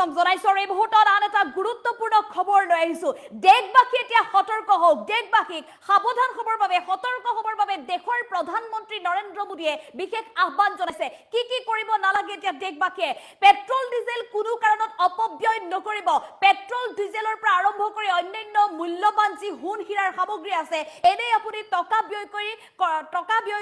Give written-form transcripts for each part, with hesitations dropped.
স্বাগতম জনাইছো এই মুহূৰ্তত আন এটা গুৰুত্বপূৰ্ণ খবৰ লৈ আহিছো দেশবাসী এতিয়া সতৰ্ক হওক দেশবাসীক সাৱধান হ'বৰ বাবে সতৰ্ক হ'বৰ বাবে দেশৰ প্ৰধানমন্ত্ৰী নৰেন্দ্ৰ মোদীয়ে বিশেষ আহ্বান জনাইছে কি কৰিব নালাগে এতিয়া দেশবাসীয়ে পেট্ৰল ডিজেল কোনো কাৰণত অপব্যয় নকৰিব পেট্ৰল ডিজেলৰ পৰা আৰম্ভ কৰি অন্যান্য মূল্যৱান যি সোণ হীৰাৰ সামগ্ৰী আছে এনে আপুনি টকা ব্যয়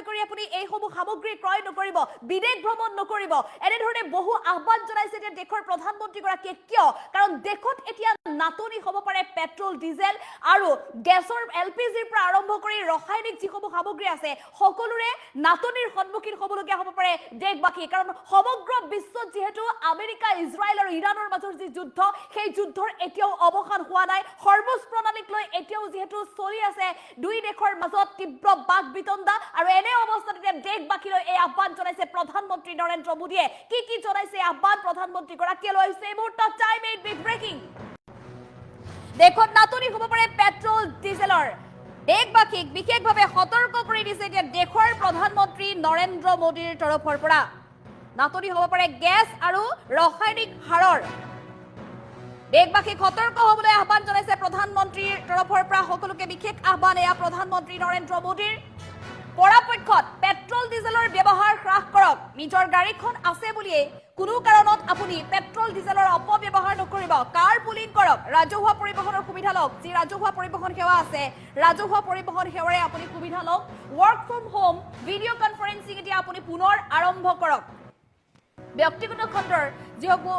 কৰি আপুনি এই সমূহ সামগ্ৰী ক্ৰয় নকৰিব বিদেশ ভ্ৰমণ নকৰিব এনে ধৰণে বহু আহ্বান জনাইছে যে দেশৰ প্ৰধানমন্ত্ৰী গৰাকীয়ে কিয় কাৰণ দেশত এতিয়া নাটনি হ'ব পাৰে পেট্ৰল ডিজেল আৰু গেছৰ এলপিজিৰ পৰা আৰম্ভ কৰি ৰাসায়নিক যিসমূহ সামগ্ৰী আছে সকলোৰে নাটনিৰ সন্মুখীন হ'বলগীয়া হ'ব পাৰে দেশবাসী কাৰণ সমগ্ৰ বিশ্বত যেহেতু আমেৰিকা ইজৰাইল আৰু ইৰাণৰ মাজৰ যি যুদ্ধ সেই যুদ্ধৰ এতিয়াও অৱসান হোৱা নাই সৰ্বোচ্চ প্ৰণালীক লৈ এতিয়াও যেহেতু চলি আছে দুই দেশৰ মাজত তীব্ৰ বাক বিতণ্ডা আৰু এনে অৱস্থাত এতিয়া দেশবাসীলৈ এই আহ্বান জনাইছে প্ৰধানমন্ত্ৰী নৰেন্দ্ৰ মোদীয়ে কি জনাইছে আহ্বান প্ৰধানমন্ত্ৰী গৰাকীয়ে লৈছে এই মুহূৰ্তত টাইম এইট বিগ ব্ৰেকিং দেশত নাটনি হ'ব পাৰে পেট্ৰল ডিজেলৰ দেশবাসীক বিশেষভাৱে সতৰ্ক কৰি দিছে এতিয়া দেশৰ প্ৰধানমন্ত্ৰী নৰেন্দ্ৰ মোদীৰ তৰফৰ পৰা নাটনি হ'ব পাৰে গেছ আৰু ৰাসায়নিক সাৰৰ দেশবাসীক সতৰ্ক হ'বলৈ আহ্বান জনাইছে প্ৰধানমন্ত্ৰীৰ তৰফৰ পৰা সকলোকে বিশেষ আহ্বান এয়া প্ৰধানমন্ত্ৰী নৰেন্দ্ৰ মোদীৰ পৰাপক্ষত পেট্ৰল ডিজেলৰ ব্যৱহাৰ হ্ৰাস কৰক নিজৰ গাড়ীখন আছে বুলিয়ে কোনো কাৰণত আপুনি পেট্ৰল ডিজেলৰ অপব্যৱহাৰ নকৰিব কাৰ পুলিং কৰক ৰাজহুৱা পৰিবহনৰ সুবিধা লওক যি ৰাজহুৱা পৰিবহন সেৱা আছে ৰাজহুৱা পৰিবহন সেৱাৰে আপুনি সুবিধা লওক work from home video' conferencing এতিয়া আপুনি পুনৰ আৰম্ভ কৰক ব্যক্তিগত খণ্ডৰ যিসমূহ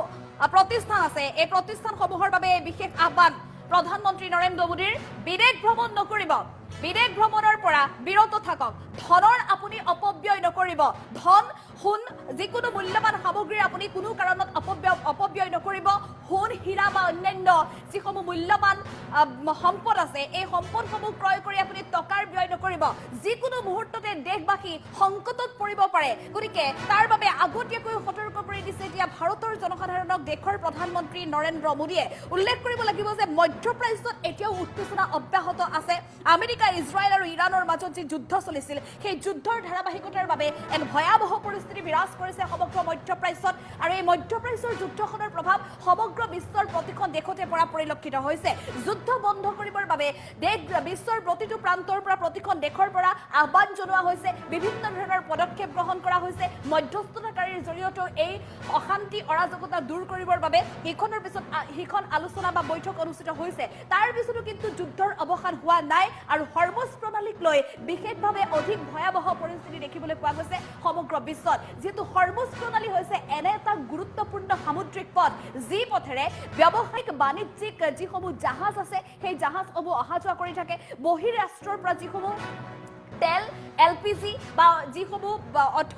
প্ৰতিষ্ঠান আছে এই প্ৰতিষ্ঠানসমূহৰ বাবে বিশেষ আহ্বান প্ৰধানমন্ত্ৰী নৰেন্দ্ৰ মোদীৰ বিদেশ ভ্ৰমণ নকৰিব বিদেশ ভ্ৰমণৰ পৰা বিৰত থাকক ধনৰ আপুনি অপব্যয় নকৰিব ধন সোণ যিকোনো মূল্যৱান সামগ্ৰীৰ আপুনি কোনো কাৰণত অপব্যয় নকৰিব সোণ হীৰা বা অন্যান্য যিসমূহ মূল্যৱান সম্পদ আছে এই সম্পদসমূহ ক্ৰয় কৰি আপুনি টকাৰ ব্যয় নকৰিব যিকোনো মুহূৰ্ততে দেশবাসী সংকটত পৰিব পাৰে গতিকে তাৰ বাবে আগতীয়াকৈ সতৰ্ক কৰি দিছে এতিয়া ভাৰতৰ জনসাধাৰণক দেশৰ প্ৰধানমন্ত্ৰী নৰেন্দ্ৰ মোদীয়ে উল্লেখ কৰিব লাগিব যে মধ্যপ্ৰাচ্যত এতিয়াও উত্তেজনা অব্যাহত আছে আমেৰিকা ইজৰাইল আৰু ইৰাণৰ মাজত যি যুদ্ধ চলিছিল সেই যুদ্ধৰ ধাৰাবাহিকতাৰ বাবে এক ভয়াৱহ পৰিস্থিতি বিৰাজ কৰিছে সমগ্ৰ মধ্যপ্ৰাচ্যত আৰু এই মধ্যপ্ৰাচ্যৰ যুদ্ধখনৰ প্ৰভাৱ সমগ্ৰ বিশ্বৰ প্ৰতিখন দেশতে পৰা পৰিলক্ষিত হৈছে যুদ্ধ বন্ধ কৰিবৰ বাবে বিশ্বৰ প্ৰতিটো প্ৰান্তৰ পৰা প্ৰতিখন দেশৰ পৰা আহ্বান জনোৱা হৈছে বিভিন্ন ধৰণৰ পদক্ষেপ গ্ৰহণ কৰা হৈছে মধ্যস্থতাকাৰীৰ জৰিয়তে এই অশান্তি অৰাজকতা দূৰ কৰিবৰ বাবে ইখনৰ পিছত সিখন আলোচনা বা বৈঠক অনুষ্ঠিত হৈছে তাৰ পিছতো কিন্তু যুদ্ধৰ অৱসান হোৱা নাই আৰু হৰমুজ প্ৰণালীক লৈ বিশেষভাৱে অধিক ভয়াৱহ পৰিস্থিতি দেখিবলৈ পোৱা গৈছে সমগ্ৰ বিশ্বত যেহেতু হৰমুজ প্ৰণালী হৈছে এনে এটা গুৰুত্বপূৰ্ণ সামুদ্ৰিক পথ যি পথেৰে ব্যৱসায়িক বাণিজ্যিক যিসমূহ জাহাজ আছে সেই জাহাজসমূহ অহা যোৱা কৰি থাকে বহিৰাষ্ট্ৰৰ পৰা যিসমূহ তেল এলপিজি বা যিসমূহ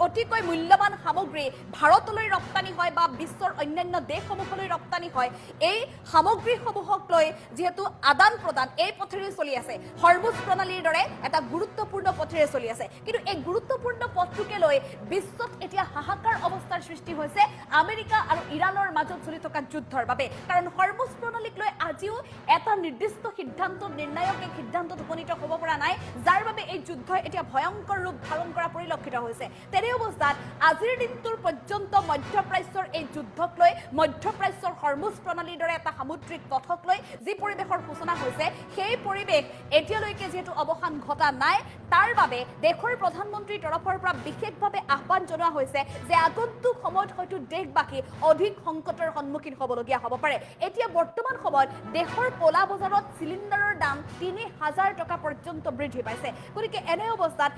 অতিকৈ মূল্যৱান সামগ্ৰী ভাৰতলৈ ৰপ্তানি হয় বা বিশ্বৰ অন্যান্য দেশসমূহলৈ ৰপ্তানি হয় এই সামগ্ৰীসমূহক লৈ যিহেতু আদান প্ৰদান এই পথেৰে চলি আছে হৰমুজ প্ৰণালীৰ দৰে এটা গুৰুত্বপূৰ্ণ পথেৰে চলি আছে কিন্তু এই গুৰুত্বপূৰ্ণ পথটোকে লৈ বিশ্বত এতিয়া হাহাকাৰ অৱস্থাৰ সৃষ্টি হৈছে আমেৰিকা আৰু ইৰাণৰ মাজত চলি থকা যুদ্ধৰ বাবে কাৰণ হৰমুজ প্ৰণালীক লৈ আজিও এটা নিৰ্দিষ্ট সিদ্ধান্ত নিৰ্ণায়ক এক সিদ্ধান্তত উপনীত হ'ব পৰা নাই যাৰ বাবে এই যুদ্ধ এতিয়া ভয়ংকৰ ৰূপ ধাৰণ কৰা পৰিলক্ষিত হৈছে তেনে অৱস্থাত আজিৰ দিনটোৰ পৰ্যন্ত মধ্যপ্ৰাচ্যৰ এই যুদ্ধক লৈ মধ্যপ্ৰাচ্যৰ হৰমুজ প্ৰণালীৰ দৰে এটা সামুদ্ৰিক পথক লৈ যি পৰিৱেশৰ সূচনা হৈছে সেই পৰিৱেশ এতিয়ালৈকে যিহেতু অৱসান ঘটা নাই তাৰ বাবে দেশৰ প্ৰধানমন্ত্ৰীৰ তৰফৰ পৰা বিশেষভাৱে আহ্বান জনোৱা হৈছে যে আগন্তুক সময়ত হয়তো দেশবাসী অধিক সংকটৰ সন্মুখীন হ'বলগীয়া হ'ব পাৰে এতিয়া বৰ্তমান সময়ত দেশৰ ক'লা বজাৰত চিলিণ্ডাৰৰ দাম ৩,০০০ টকা পৰ্যন্ত বৃদ্ধি পাইছে গতিকে এনে অৱস্থাত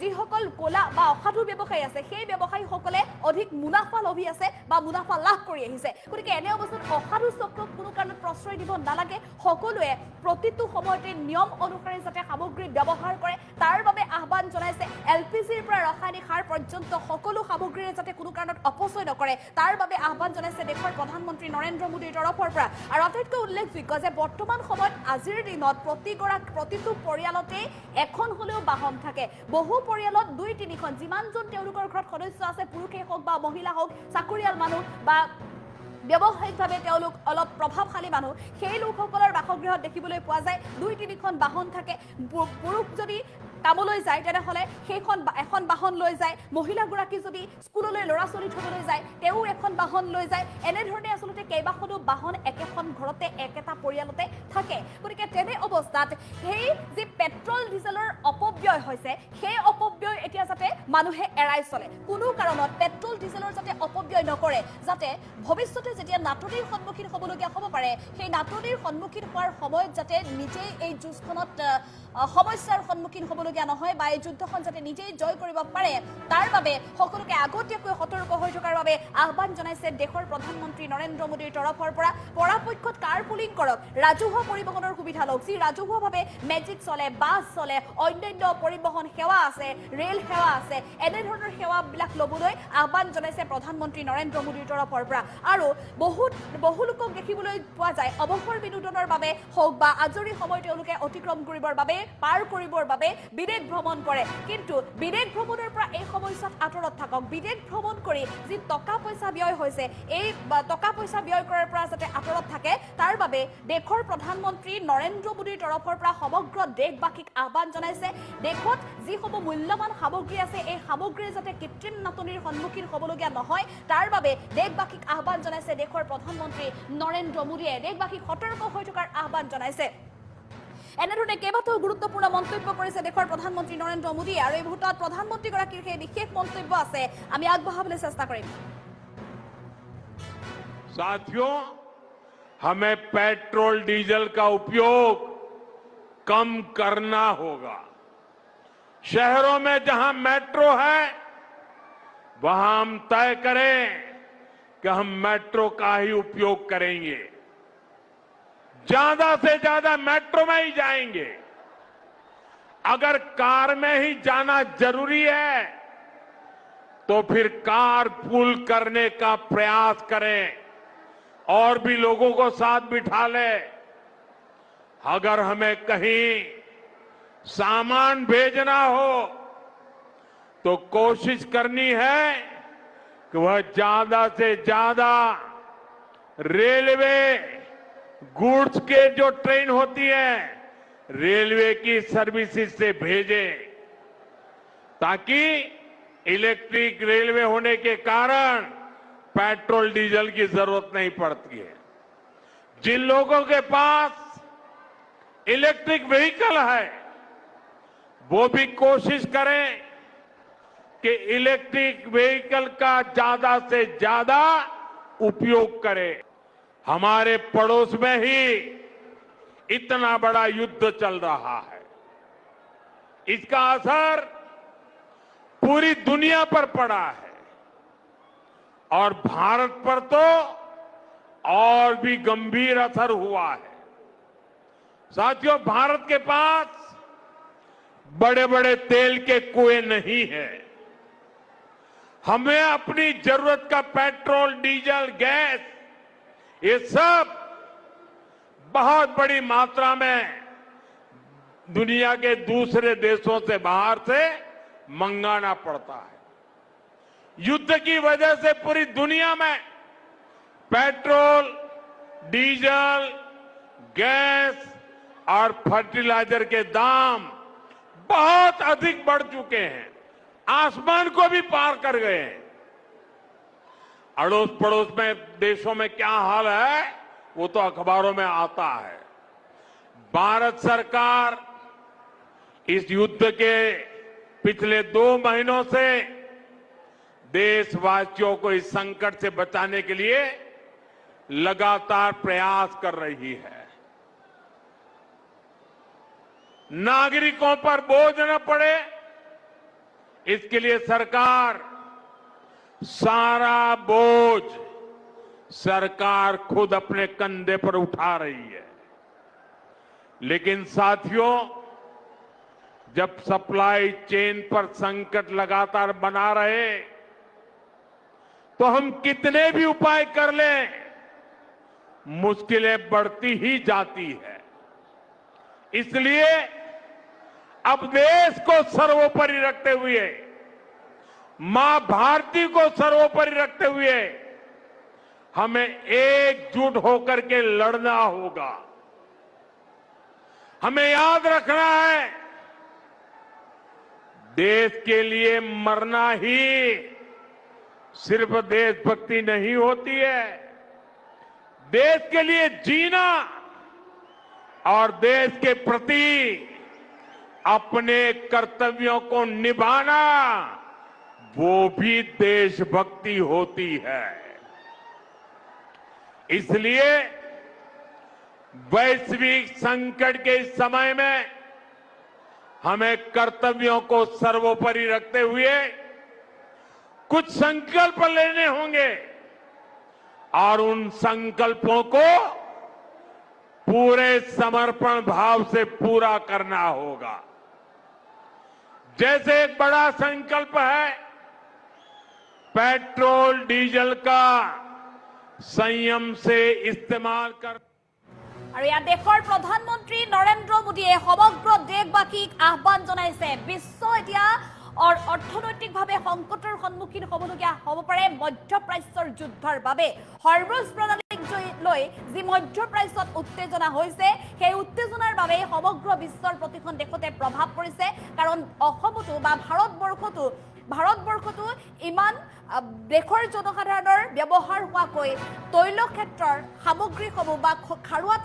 যিসকল ক'লা বা অসাধু ব্যৱসায়ী আছে সেই ব্যৱসায়ীসকলে অধিক মুনাফা লভি আছে বা মুনাফা লাভ কৰি আহিছে গতিকে এনে অৱস্থাত অসাধু চক্ৰক কোনো কাৰণত প্ৰশ্ৰয় দিব নালাগে সকলোৱে প্ৰতিটো সময়তে নিয়ম অনুসৰি যাতে সামগ্ৰী ব্যৱহাৰ কৰে তাৰ বাবে আহ্বান জনাইছে এলপিজিৰ পৰা ৰাসায়নিক সাৰ পৰ্যন্ত সকলো সামগ্ৰীৰে যাতে কোনো কাৰণত অপচয় নকৰে তাৰ বাবে আহ্বান জনাইছে দেশৰ প্ৰধানমন্ত্ৰী নৰেন্দ্ৰ মোদীৰ তৰফৰ পৰা আৰু আটাইতকৈ উল্লেখযোগ্য যে বৰ্তমান সময়ত আজিৰ দিনত প্ৰতিটো পৰিয়ালতে এখন হলেও বাহন থাকে বহু পৰিয়ালত ২-৩খন যিমানজন তেওঁলোকৰ ঘৰত সদস্য আছে পুৰুষে হওক বা মহিলা হওক চাকৰিয়াল মানুহ বা ব্যৱসায়িকভাৱে তেওঁলোক অলপ প্ৰভাৱশালী মানুহ সেই লোকসকলৰ বাসগৃহত দেখিবলৈ পোৱা যায় ২-৩খন বাহন থাকে পুৰুষ যদি কামলৈ যায় তেনেহ'লে সেইখন এখন বাহন লৈ যায়, মহিলাগৰাকী যদি স্কুললৈ ল'ৰা ছোৱালী থবলৈ যায় তেওঁ এখন বাহন লৈ যায়। এনেধৰণে আচলতে কেইবাখনো বাহন একেখন ঘৰতে একেটা পৰিয়ালতে থাকে। গতিকে তেনে অৱস্থাত সেই যি পেট্ৰল ডিজেলৰ অপব্যয় হৈছে সেই অপব্যয় এতিয়া যাতে মানুহে এৰাই চলে, কোনো কাৰণত পেট্ৰল ডিজেলৰ যাতে অপব্যয় নকৰে, যাতে ভৱিষ্যতে যেতিয়া নাটনিৰ সন্মুখীন হ'বলগীয়া হ'ব পাৰে সেই নাটনিৰ সন্মুখীন হোৱাৰ সময়ত যাতে নিজেই এই যুঁজখনত সমস্যাৰ সন্মুখীন হ'বলগীয়া নহয় বা এই যুদ্ধখন যাতে নিজেই জয় কৰিব পাৰে তাৰ বাবে সকলোকে আগতীয়াকৈ সতৰ্ক হৈ থকাৰ বাবে আহ্বান জনাইছে দেশৰ প্ৰধানমন্ত্ৰী নৰেন্দ্ৰ মোদীৰ তৰফৰ পৰা। পৰাপক্ষত কাৰ পুলিং কৰক, ৰাজহুৱা পৰিবহণৰ সুবিধা লওক, যি ৰাজহুৱাভাৱে মেজিক চলে, বাছ চলে, অন্যান্য পৰিবহণ সেৱা আছে, ৰেল সেৱা আছে, এনেধৰণৰ সেৱাবিলাক ল'বলৈ আহ্বান জনাইছে প্ৰধানমন্ত্ৰী নৰেন্দ্ৰ মোদীৰ তৰফৰ পৰা। আৰু বহু লোকক দেখিবলৈ পোৱা যায় অৱসৰ বিনোদনৰ বাবে হওক বা আজৰি সময় তেওঁলোকে অতিক্ৰম কৰিবৰ বাবে পাৰ কৰিবৰ বাবে বিদেশ ভ্ৰমণ কৰে। কিন্তু বিদেশ ভ্ৰমণৰ পৰা এই সমস্যাত আঁতৰত থাকক, বিদেশ ভ্ৰমণ কৰি যি টকা পইচা ব্যয় হৈছে এই টকা পইচা ব্যয় কৰাৰ পৰা যাতে আঁতৰত থাকে তাৰ বাবে দেশৰ প্ৰধানমন্ত্ৰী নৰেন্দ্ৰ মোদীৰ তৰফৰ পৰা সমগ্ৰ দেশবাসীক আহ্বান জনাইছে। দেশত যিসমূহ মূল্যৱান সামগ্ৰী আছে এই সামগ্ৰীৰ যাতে কৃত্ৰিম নাটনিৰ সন্মুখীন হ'বলগীয়া নহয় তাৰ বাবে দেশবাসীক আহ্বান জনাইছে দেশৰ প্ৰধানমন্ত্ৰী নৰেন্দ্ৰ মোদীয়ে। দেশবাসীক সতৰ্ক হৈ থকাৰ আহ্বান জনাইছে। এনেধৰণে কেইবাটাও গুৰুত্বপূৰ্ণ মন্তব্য কৰিছে দেশৰ প্ৰধানমন্ত্ৰী নৰেন্দ্ৰ মোদীয়ে। আৰু এই মুহূৰ্তত প্ৰধানমন্ত্ৰীগৰাকীৰ সেই বিশেষ মন্তব্য আছে, আমি আগবঢ়াবলৈ চেষ্টা কৰিম। साथियों, हमें पेट्रोल डीजल का उपयोग कम करना होगा। शहरों में जहां मेट्रो है वहां हम तय करें कि हम मेट्रो का ही उपयोग करेंगे, ज्यादा से ज्यादा मेट्रो में ही जाएंगे। अगर कार में ही जाना जरूरी है तो फिर कार पूल करने का प्रयास करें और भी लोगों को साथ बिठा ले। अगर हमें कहीं सामान भेजना हो तो कोशिश करनी है कि वह ज्यादा से ज्यादा रेलवे गुड्स के जो ट्रेन होती है रेलवे की सर्विसेज से भेजे, ताकि इलेक्ट्रिक रेलवे होने के कारण पेट्रोल डीजल की जरूरत नहीं पड़ती है। जिन लोगों के पास इलेक्ट्रिक व्हीकल है वो भी कोशिश करें कि इलेक्ट्रिक व्हीकल का ज्यादा से ज्यादा उपयोग करें। हमारे पड़ोस में ही इतना बड़ा युद्ध चल रहा है, इसका असर पूरी दुनिया पर पड़ा है और भारत पर तो और भी गंभीर असर हुआ है। साथियों, भारत के पास बड़े बड़े तेल के कुएं नहीं है। हमें अपनी जरूरत का पेट्रोल, डीजल, गैस ये सब बहुत बड़ी मात्रा में दुनिया के दूसरे देशों से बाहर से मंगाना पड़ता है। युद्ध की वजह से पूरी दुनिया में पेट्रोल, डीजल, गैस और फर्टिलाइजर के दाम बहुत अधिक बढ़ चुके हैं, आसमान को भी पार कर गए हैं। अड़ोस पड़ोस में देशों में क्या हाल है वो तो अखबारों में आता है। भारत सरकार इस युद्ध के पिछले 2 महीनों से देशवासियों को इस संकट से बचाने के लिए लगातार प्रयास कर रही है। नागरिकों पर बोझ न पड़े इसके लिए सरकार सारा बोझ सरकार खुद अपने कंधे पर उठा रही है। लेकिन साथियों, जब सप्लाई चेन पर संकट लगातार बना रहे तो हम कितने भी उपाय कर लें मुश्किलें बढ़ती ही जाती है। इसलिए अब देश को सर्वोपरि रखते हुए, मां भारती को सर्वोपरि रखते हुए हमें एकजुट होकर के लड़ना होगा। हमें याद रखना है देश के लिए मरना ही सिर्फ देशभक्ति नहीं होती है, देश के लिए जीना और देश के प्रति अपने कर्तव्यों को निभाना वो भी देशभक्ति होती है। इसलिए वैश्विक संकट के इस समय में हमें कर्तव्यों को सर्वोपरि रखते हुए कुछ संकल्प लेने होंगे और उन संकल्पों को पूरे समर्पण भाव से पूरा करना होगा। जैसे एक बड़ा संकल्प है पेट्रोल डीजल का संयम से इस्तेमाल कर। আৰু ইয়াত দেশৰ প্ৰধানমন্ত্ৰী নৰেন্দ্ৰ মোদীয়ে সমগ্ৰ দেশবাসীক আহ্বান জনাইছে বিশ্ব এতিয়া অৰ্থনৈতিকভাৱে সংকটৰ সন্মুখীন হ'বলগীয়া হ'ব পাৰে মধ্যপ্ৰাচ্যৰ যুদ্ধৰ বাবে হৰমুজ প্ৰণালীক লৈ যি মধ্যপ্ৰাচ্যত উত্তেজনা হৈছে সেই উত্তেজনাৰ বাবে সমগ্ৰ বিশ্বৰ প্ৰতিখন দেশতে প্ৰভাৱ পৰিছে কাৰণ অসমতো বা ভাৰতবৰ্ষতো ইমান দেশৰ জনসাধাৰণৰ ব্যৱহাৰ হোৱাকৈ তৈল ক্ষেত্ৰৰ সামগ্ৰীসমূহ বা খাৰুৱা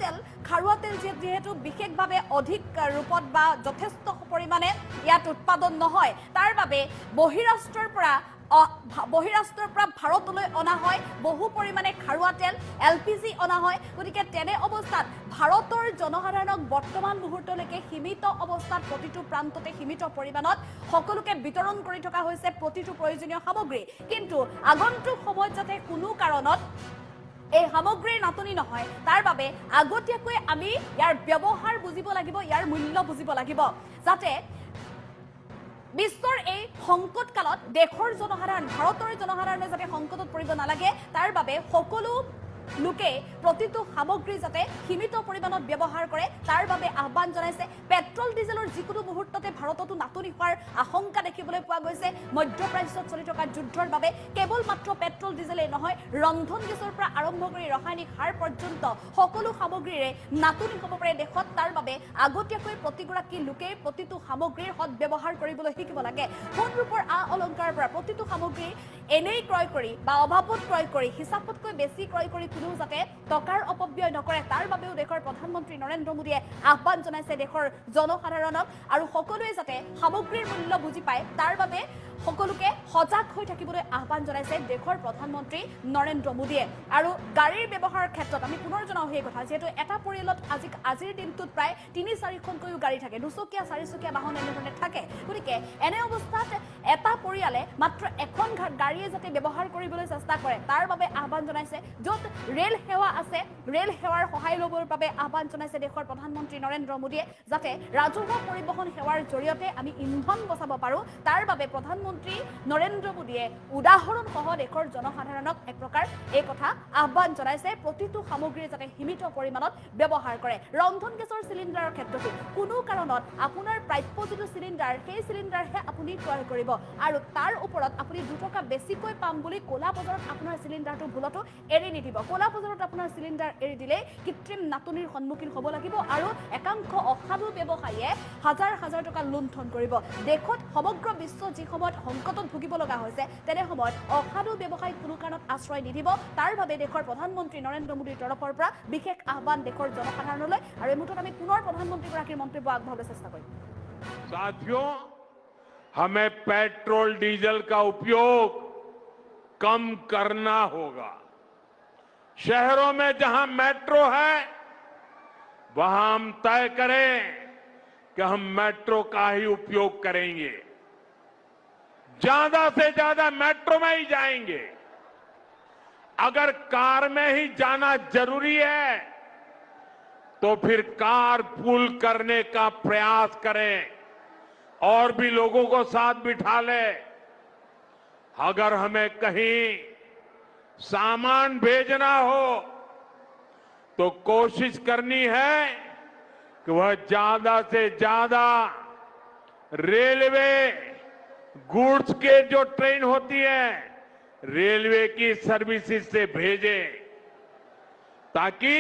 তেল যেহেতু বিশেষভাৱে অধিক ৰূপত বা যথেষ্ট পৰিমাণে ইয়াত উৎপাদন নহয় তাৰ বাবে বহিৰাষ্ট্ৰৰ পৰা ভাৰতলৈ অনা হয় বহু পৰিমাণে খাৰুৱা তেল LPG অনা হয় গতিকে তেনে অৱস্থাত ভাৰতৰ জনসাধাৰণক বৰ্তমান মুহূৰ্তলৈকে সীমিত অৱস্থাত প্ৰতিটো প্ৰান্ততে সীমিত পৰিমাণত সকলোকে বিতৰণ কৰি থকা হৈছে প্ৰতিটো প্ৰয়োজনীয় সামগ্ৰী কিন্তু আগন্তুক সময়ত যাতে কোনো কাৰণত এই সামগ্ৰীৰ নাটনি নহয় তাৰ বাবে আগতীয়াকৈ আমি ইয়াৰ ব্যৱহাৰ বুজিব লাগিব ইয়াৰ মূল্য বুজিব লাগিব যাতে বিশ্বৰ এই সংকট কালত দেশৰ জনসাধাৰণ ভাৰতৰ জনসাধাৰণে যাতে সংকটত পৰিব নালাগে তাৰ বাবে সকলো লোকে প্ৰতিটো সামগ্ৰী যাতে সীমিত পৰিমাণত ব্যৱহাৰ কৰে তাৰ বাবে আহ্বান জনাইছে পেট্ৰল ডিজেলৰ যিকোনো মুহূৰ্ততে ভাৰততো নাটনি হোৱাৰ আশংকা দেখিবলৈ পোৱা গৈছে মধ্যপ্ৰাচ্যত চলি থকা যুদ্ধৰ বাবে কেৱল মাত্ৰ পেট্ৰল ডিজেলেই নহয় ৰন্ধন গেছৰ পৰা আৰম্ভ কৰি ৰাসায়নিক সাৰ পৰ্যন্ত সকলো সামগ্ৰীৰে নাটনি হ'ব পাৰে দেশত তাৰ বাবে আগতীয়াকৈ প্ৰতিগৰাকী লোকে প্ৰতিটো সামগ্ৰীৰ সৎ ব্যৱহাৰ কৰিবলৈ শিকিব লাগে সোণ ৰূপৰ অলংকাৰৰ পৰা প্ৰতিটো সামগ্ৰী এনেই ক্ৰয় কৰি বা অভাৱত ক্ৰয় কৰি হিচাপতকৈ বেছি ক্ৰয় কৰি কোনো যাতে টকাৰ অপব্যয় নকৰে তাৰ বাবেও দেশৰ প্ৰধানমন্ত্ৰী নৰেন্দ্ৰ মোদীয়ে আহ্বান জনাইছে দেশৰ জনসাধাৰণক আৰু সকলোৱে যাতে সামগ্ৰীৰ মূল্য বুজি পায় তাৰ বাবে সকলোকে সজাগ হৈ থাকিবলৈ আহ্বান জনাইছে দেশৰ প্ৰধানমন্ত্ৰী নৰেন্দ্ৰ মোদীয়ে আৰু গাড়ীৰ ব্যৱহাৰৰ ক্ষেত্ৰত আমি পুনৰ জনাও সেই কথা যেহেতু এটা পৰিয়ালত আজিৰ দিনটোত প্ৰায় ৩-৪খনকৈ গাড়ী থাকে দুচকীয়া চাৰিচকীয়া বাহন এনেধৰণে থাকে গতিকে এনে অৱস্থাত এটা পৰিয়ালে মাত্ৰ এখন গাড়ীয়ে যাতে ব্যৱহাৰ কৰিবলৈ চেষ্টা কৰে তাৰ বাবে আহ্বান জনাইছে য'ত ৰেল সেৱা আছে ৰেল সেৱাৰ সহায় ল'বৰ বাবে আহ্বান জনাইছে দেশৰ প্ৰধানমন্ত্ৰী নৰেন্দ্ৰ মোদীয়ে যাতে ৰাজহুৱা পৰিবহণ সেৱাৰ জৰিয়তে আমি ইন্ধন বচাব পাৰোঁ তাৰ বাবে প্ৰধানমন্ত্ৰী নৰেন্দ্ৰ মোদীয়ে উদাহৰণ সহ দেশৰ জনসাধাৰণক এক প্ৰকাৰ এই কথা আহ্বান জনাইছে প্ৰতিটো সামগ্ৰী যাতে সীমিত পৰিমাণত ব্যৱহাৰ কৰে ৰন্ধন গেছৰ চিলিণ্ডাৰৰ ক্ষেত্ৰতো কোনো কাৰণত আপোনাৰ প্ৰাপ্য যিটো চিলিণ্ডাৰ সেই চিলিণ্ডাৰহে আপুনি ক্ৰয় কৰিব আৰু তাৰ ওপৰত আপুনি 2 টকা বেছিকৈ পাম বুলি ক'লা বজাৰত আপোনাৰ চিলিণ্ডাৰটো ভুলতো এৰি নিদিব ক'লা বজাৰত আপোনাৰ চিলিণ্ডাৰ এৰি দিলে কৃত্ৰিম নাটনিৰ সন্মুখীন হ'ব লাগিব আৰু একাংশ অসাধু ব্যৱসায়ীয়ে হাজাৰ টকা লুণ্ঠন কৰিব দেশত সমগ্ৰ বিশ্ব যি সময়ত সংকটত ভুগিব লগা হৈছে তেনে সময়ত অসাধু ব্যৱসায়ীক কোনো কাৰণত আশ্ৰয় নিদিব তাৰ বাবে দেশৰ প্ৰধানমন্ত্ৰী নৰেন্দ্ৰ মোদীৰ তৰফৰ পৰা বিশেষ আহ্বান দেশৰ জনসাধাৰণলৈ আৰু এই মুহূৰ্তত আমি পুনৰ প্ৰধানমন্ত্ৰীগৰাকীৰ মন্তব্য আগবঢ়াবলৈ চেষ্টা কৰিম साथियों हमें पेट्रोल डीजल का उपयोग कम करना होगा शहरों में जहां मेट्रो है वहां हम तय करें कि हम मेट्रो का ही उपयोग करेंगे ज्यादा से ज्यादा मेट्रो में ही जाएंगे अगर कार में ही जाना जरूरी है तो फिर कार पूल करने का प्रयास करें और भी लोगों को साथ बिठा ले अगर हमें कहीं सामान भेजना हो तो कोशिश करनी है कि वह ज्यादा से ज्यादा रेलवे गुड्स के जो ट्रेन होती है रेलवे की सर्विसेज से भेजे ताकि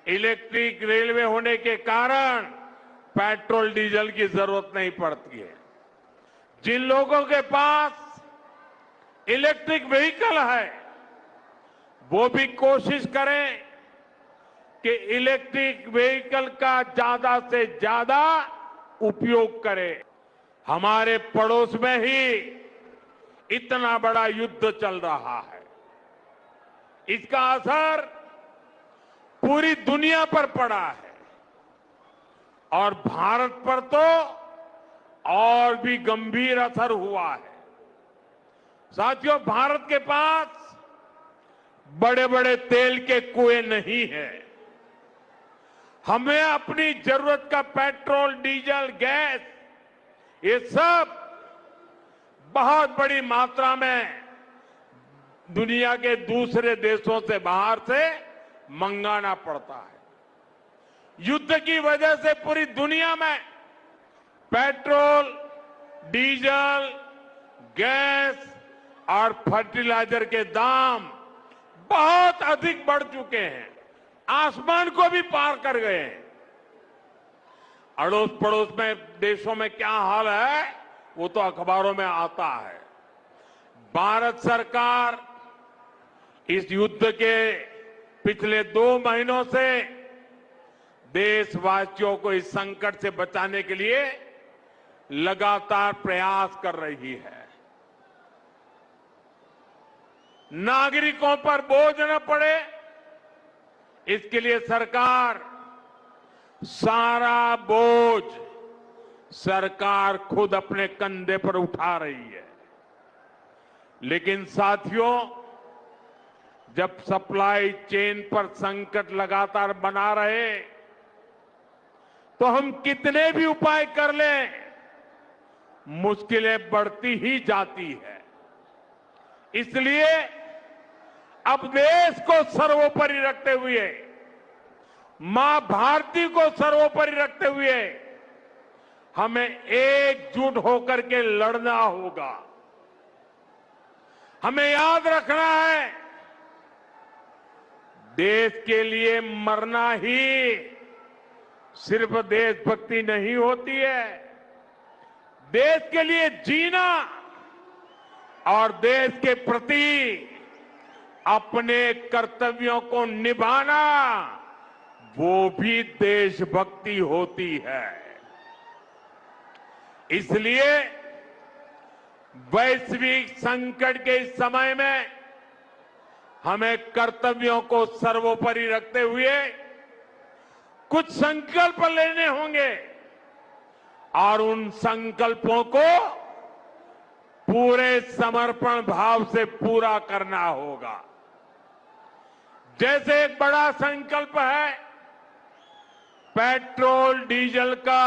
इलेक्ट्रिक रेलवे होने के कारण पेट्रोल डीजल की जरूरत नहीं पड़ती है जिन लोगों के पास इलेक्ट्रिक व्हीकल है वो भी कोशिश करें कि इलेक्ट्रिक व्हीकल का ज्यादा से ज्यादा उपयोग करें। हमारे पड़ोस में ही इतना बड़ा युद्ध चल रहा है, इसका असर पूरी दुनिया पर पड़ा है और भारत पर तो और भी गंभीर असर हुआ है। साथियों, भारत के पास बड़े बड़े तेल के कुएं नहीं है। हमें अपनी जरूरत का पेट्रोल, डीजल, गैस, ये सब बहुत बड़ी मात्रा में दुनिया के दूसरे देशों से, बाहर से मंगाना पड़ता है। युद्ध की वजह से पूरी दुनिया में पेट्रोल, डीजल, गैस और फर्टिलाइजर के दाम बहुत अधिक बढ़ चुके हैं, आसमान को भी पार कर गए हैं। अड़ोस पड़ोस में देशों में क्या हाल है वो तो अखबारों में आता है। भारत सरकार इस युद्ध के पिछले 2 महीनों से देशवासियों को इस संकट से बचाने के लिए लगातार प्रयास कर रही है। नागरिकों पर बोझ न पड़े, इसके लिए सरकार सारा बोझ सरकार खुद अपने कंधे पर उठा रही है। लेकिन साथियों, जब सप्लाई चेन पर संकट लगातार बना रहे तो हम कितने भी उपाय कर लें, मुश्किलें बढ़ती ही जाती है। इसलिए अब देश को सर्वोपरि रखते हुए, मां भारती को सर्वोपरि रखते हुए हमें एकजुट होकर के लड़ना होगा। हमें याद रखना है, देश के लिए मरना ही सिर्फ देशभक्ति नहीं होती है। देश के लिए जीना और देश के प्रति अपने कर्तव्यों को निभाना, वो भी देशभक्ति होती है। इसलिए वैश्विक संकट के इस समय में हमें कर्तव्यों को सर्वोपरि रखते हुए कुछ संकल्प लेने होंगे और उन संकल्पों को पूरे समर्पण भाव से पूरा करना होगा। जैसे एक बड़ा संकल्प है पेट्रोल डीजल का